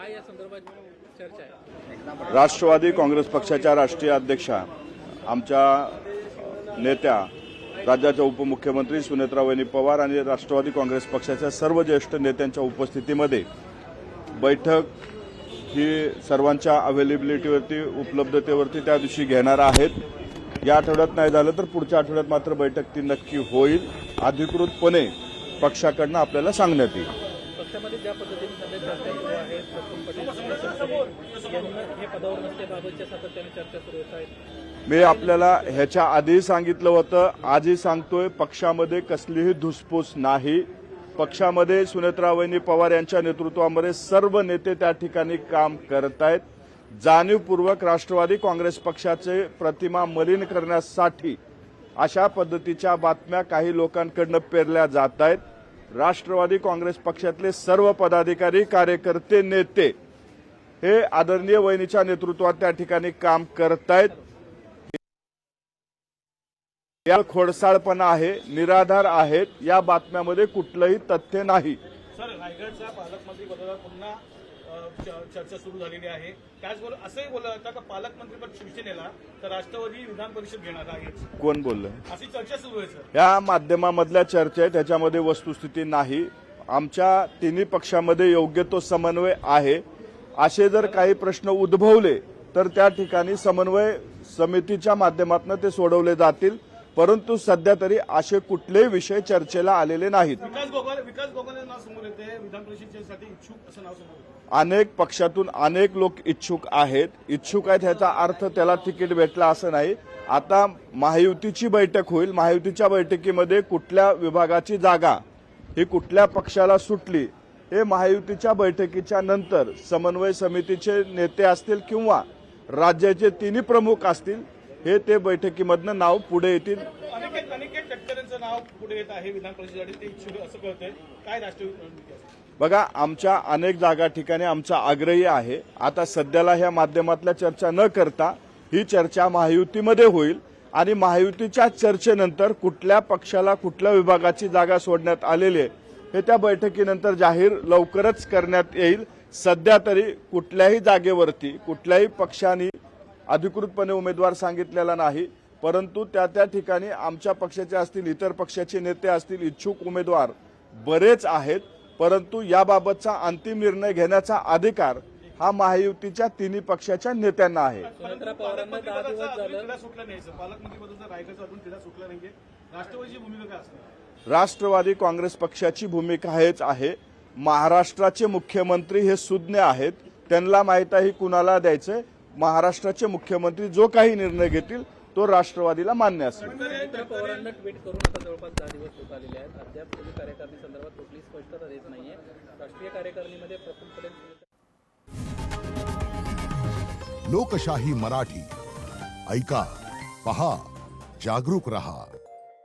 काय या संदर्भात चर्चा आहे? राष्ट्रवादी काँग्रेस पक्षाच्या राष्ट्रीय अध्यक्षा आमच्या नेत्या राज्याच्या उपमुख्यमंत्री सुनेत्रा वहिनी पवार आणि राष्ट्रवादी काँग्रेस पक्षाच्या सर्व ज्येष्ठ नेत्यांच्या उपस्थितीमध्ये बैठक ही सर्वांच्या अवेलेबिलिटीवरती उपलब्धतेवरती त्या दिवशी घेणार आहेत। या आठवड्यात नाही झालं तर पुढच्या आठवड्यात मात्र बैठक ती नक्की होईल। अधिकृतपणे पक्षाकडनं आपल्याला सांगण्यात येईल। पक्षामध्ये ज्या पद्धतीने सध्या चर्चा सुरू आहे, प्रफुल्ल पटेल यांना हे पदावर नसल्याबाबतच्या सातत्याने चर्चा सुरू होत आहेत। मी आपल्याला ह्याच्या आधी सांगितलं होतं, आजही सांगतोय, पक्षामध्ये कसलीही धुसफूस नाही। पक्षामध्ये सुनेत्रा वहिनी पवार यांच्या नेतृत्वामध्ये सर्व नेते त्या ठिकाणी काम करत आहेत। जाणीवपूर्वक राष्ट्रवादी काँग्रेस पक्षाचे प्रतिमा मलिन करण्यासाठी अशा पद्धतीच्या बातम्या काही लोकांकडून पेरल्या जात आहेत। राष्ट्रवादी काँग्रेस पक्षातले सर्व पदाधिकारी, कार्यकर्ते, नेते हे आदरणीय वहिनीच्या नेतृत्वात त्या ठिकाणी काम करत आहेत। या खोडसाळपणा आहे, निराधार आहेत, या बातम्यामध्ये कुठलंही तथ्य नाही। सर, रायगडच्या पालकमंत्री पदावर पुन्हा चर्चा सुरू झालेली आहे। त्याचबरोबर असंही बोललं जातं की पालकमंत्रीपद शिवसेनेला तर राष्ट्रवादी विधान परिषद घेणार आहे। कोण बोललं? अशी चर्चा सुरू आहे सर। या माध्यमामधल्या चर्चा आहे, त्याच्यामध्ये वस्तुस्थिती नाही। आमच्या तिन्ही पक्षामध्ये योग्य तो समन्वय आहे। असे जर काही प्रश्न उद्भवले तर त्या ठिकाणी समन्वय समितीच्या माध्यमातून ते सोडवले जातील, परंतु सध्या तरी असे कुठलेही विषय चर्चेला आलेले नाहीत। विकास गोगोले नाव समोर येते, विधान परिषदेसाठी इच्छुक असं नाव समोर येते। अनेक पक्षातून अनेक लोक इच्छुक आहेत ह्याचा अर्थ त्याला तिकीट भेटला असं नाही। आता महायुतीची बैठक होईल, महायुतीच्या बैठकीमध्ये कुठल्या विभागाची जागा ही कुठल्या पक्षाला सुटली हे महायुतीच्या बैठकीच्या नंतर समन्वय समितीचे नेते असतील किंवा राज्याचे तिन्ही प्रमुख असतील, हे ते बैठकीमधनं नाव पुढे येतील। अनिकेत तटकरेंचं नाव पुढे येत आहे विधान परिषदेसाठी, ते इच्छुक असं कळतंय। काय राष्ट्रवादी बघा, आमच्या अनेक जागा ठिकाणी आमचा आग्रही आहे। आता सध्याला ह्या माध्यमातल्या चर्चा न करता ही चर्चा महायुतीमध्ये होईल आणि महायुतीच्या चर्चेनंतर कुठल्या पक्षाला कुठल्या विभागाची जागा सोडण्यात आलेली आहे हे त्या बैठकीनंतर जाहीर लवकरच करण्यात येईल। सध्या तरी कुठल्याही जागेवरती कुठल्याही पक्षाने अधिकृतपणे उमेदवार सांगितलेला नाही, परंतु त्या ठिकाणी आमच्या पक्षाचे असतील, इतर पक्षाचे नेते असतील, इच्छुक उमेदवार बरेच आहेत, परंतु याबाबतचा अंतिम निर्णय घेण्याचा अधिकार हा महायुतीच्या तिन्ही पक्षाच्या नेत्यांना आहे। सुनेत्रा पवारांना 10 दिवस झालं सुटला नाही सर, पालकमंत्रीपदाचा रायगडचा अजून तिला सुटला नाहीये। राष्ट्रवादीची भूमिका काय असणार? राष्ट्रवादी काँग्रेस पक्षाची भूमिका हेच आहे। महाराष्ट्राचे मुख्यमंत्री हे सुज्ञ आहेत, त्यांना माहित आहे कुणाला द्यायचंय। महाराष्ट्राचे मुख्यमंत्री जो काही निर्णय घेतील तो राष्ट्रवादीला मान्य असेल। सुनेत्रा पवारांना ट्विट करून आता जवळपास 10 दिवस होत आलेले आहेत, अद्याप तुम्ही कार्यकारिणी संदर्भात कुठलीही स्पष्टता देत नाहीये। राष्ट्रीय कार्यकारिणीमध्ये प्रफुल्ल पटेल लोकशाही मराठी ऐका, पहा, जागरूक रहा।